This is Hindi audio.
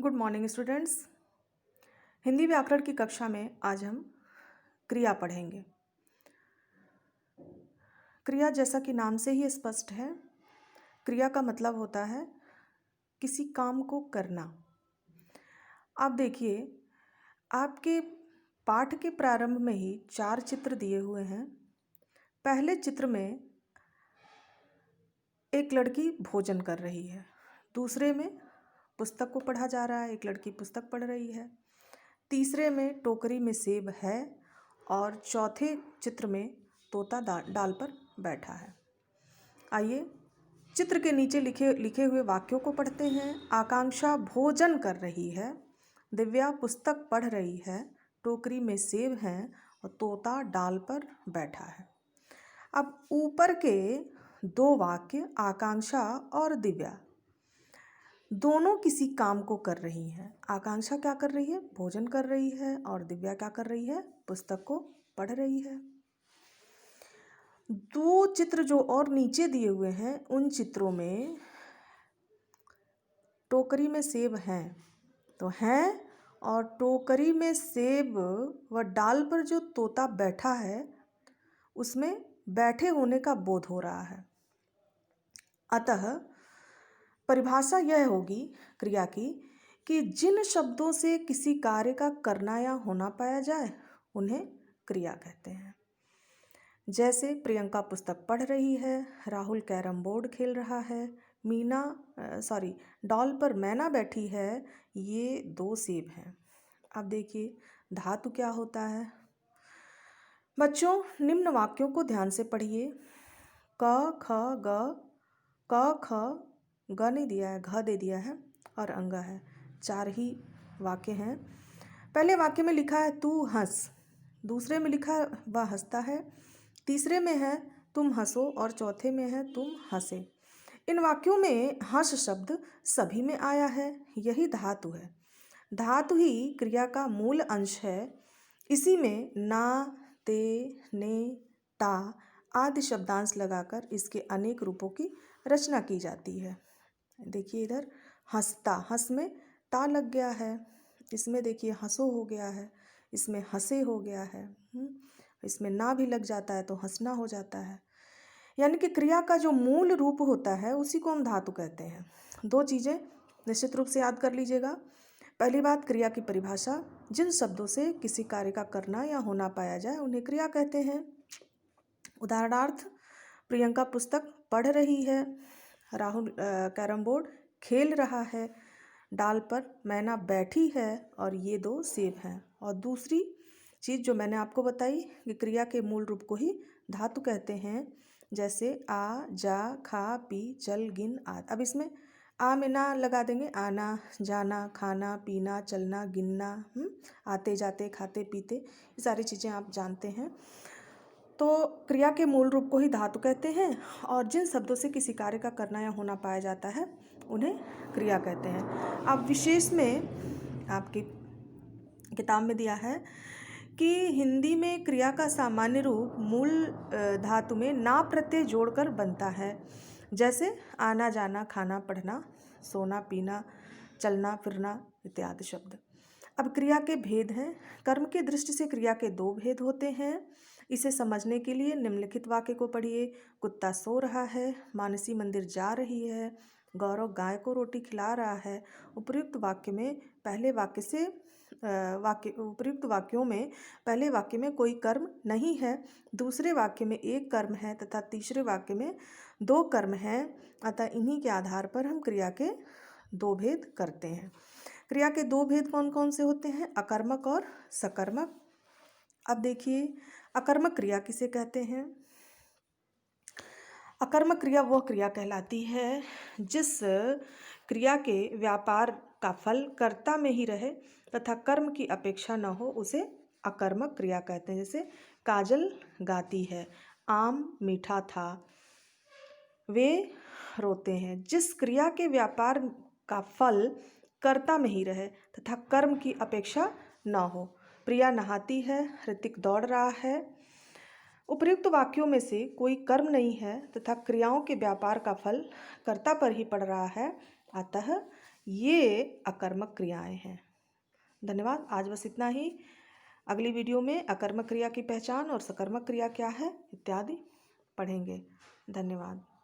Good morning students. हिंदी व्याकरण की कक्षा में आज हम क्रिया पढ़ेंगे। क्रिया जैसा कि नाम से ही स्पष्ट है, क्रिया का मतलब होता है किसी काम को करना। आप देखिए, आपके पाठ के प्रारंभ में ही 4 चित्र दिए हुए हैं। पहले चित्र में एक लड़की भोजन कर रही है, दूसरे में पुस्तक को पढ़ा जा रहा है, एक लड़की पुस्तक पढ़ रही है, तीसरे में टोकरी में सेब है और चौथे चित्र में तोता डाल पर बैठा है। आइए चित्र के नीचे लिखे हुए वाक्यों को पढ़ते हैं। आकांक्षा भोजन कर रही है, दिव्या पुस्तक पढ़ रही है, टोकरी में सेब हैं और तोता डाल पर बैठा है। अब ऊपर के 2 वाक्य आकांक्षा और दिव्या दोनों किसी काम को कर रही हैं। आकांक्षा क्या कर रही है? भोजन कर रही है। और दिव्या क्या कर रही है? पुस्तक को पढ़ रही है। 2 चित्र जो और नीचे दिए हुए हैं, उन चित्रों में टोकरी में सेब हैं तो हैं, और टोकरी में सेब व डाल पर जो तोता बैठा है उसमें बैठे होने का बोध हो रहा है। अतः परिभाषा यह होगी क्रिया की कि जिन शब्दों से किसी कार्य का करना या होना पाया जाए उन्हें क्रिया कहते हैं। जैसे प्रियंका पुस्तक पढ़ रही है, राहुल कैरम बोर्ड खेल रहा है, डॉल पर मैना बैठी है, ये 2 सेब हैं। अब देखिए धातु क्या होता है। बच्चों, निम्न वाक्यों को ध्यान से पढ़िए। क ख ग, क ख ग नहीं दिया है, घ दे दिया है और अंगा है। 4 ही वाक्य हैं। पहले वाक्य में लिखा है तू हंस, दूसरे में लिखा है वह हंसता है, तीसरे में है तुम हंसो और चौथे में है तुम हंसे। इन वाक्यों में हंस शब्द सभी में आया है, यही धातु है। धातु ही क्रिया का मूल अंश है। इसी में ना, ते, ने, ता आदि शब्दांश लगाकर इसके अनेक रूपों की रचना की जाती है। देखिए इधर हंसता, हंस में ता लग गया है, इसमें देखिए हंसो हो गया है, इसमें हंसे हो गया है, इसमें ना भी लग जाता है तो हंसना हो जाता है। यानी कि क्रिया का जो मूल रूप होता है उसी को हम धातु कहते हैं। 2 चीज़ें निश्चित रूप से याद कर लीजिएगा। पहली बात, क्रिया की परिभाषा, जिन शब्दों से किसी कार्य का करना या होना पाया जाए उन्हें क्रिया कहते हैं। उदाहरणार्थ, प्रियंका पुस्तक पढ़ रही है, राहुल कैरम बोर्ड खेल रहा है, डाल पर मैना बैठी है और ये 2 सेब हैं। और दूसरी चीज़ जो मैंने आपको बताई कि क्रिया के मूल रूप को ही धातु कहते हैं, जैसे आ, जा, खा, पी, चल, गिन आदि। अब इसमें आ में ना लगा देंगे, आना, जाना, खाना, पीना, चलना, गिनना, आते जाते, खाते पीते, ये सारी चीज़ें आप जानते हैं। तो क्रिया के मूल रूप को ही धातु कहते हैं और जिन शब्दों से किसी कार्य का करना या होना पाया जाता है उन्हें क्रिया कहते हैं। अब विशेष में आपकी किताब में दिया है कि हिंदी में क्रिया का सामान्य रूप मूल धातु में ना प्रत्यय जोड़कर बनता है। जैसे आना, जाना, खाना, पढ़ना, सोना, पीना, चलना, फिरना इत्यादि शब्द। अब क्रिया के भेद हैं। कर्म की दृष्टि से क्रिया के 2 भेद होते हैं। इसे समझने के लिए निम्नलिखित वाक्य को पढ़िए। कुत्ता सो रहा है, मानसी मंदिर जा रही है, गौरव गाय को रोटी खिला रहा है। उपर्युक्त वाक्यों में पहले वाक्य में कोई कर्म नहीं है, दूसरे वाक्य में एक कर्म है तथा तीसरे वाक्य में 2 कर्म हैं। अतः इन्हीं के आधार पर हम क्रिया के 2 भेद करते हैं। क्रिया के 2 भेद कौन कौन से होते हैं? अकर्मक और सकर्मक। अब देखिए, अकर्मक क्रिया किसे कहते हैं? अकर्मक क्रिया वह क्रिया कहलाती है जिस क्रिया के व्यापार का फल कर्ता में ही रहे तथा कर्म की अपेक्षा न हो, उसे अकर्मक क्रिया कहते हैं। जैसे काजल गाती है, आम मीठा था, वे रोते हैं। जिस क्रिया के व्यापार का फल कर्ता में ही रहे तथा कर्म की अपेक्षा न हो। प्रिया नहाती है, ऋतिक दौड़ रहा है। उपर्युक्त वाक्यों में से कोई कर्म नहीं है तथा क्रियाओं के व्यापार का फल कर्ता पर ही पड़ रहा है, अतः ये अकर्मक क्रियाएं हैं। धन्यवाद। आज बस इतना ही। अगली वीडियो में अकर्मक क्रिया की पहचान और सकर्मक क्रिया क्या है इत्यादि पढ़ेंगे। धन्यवाद।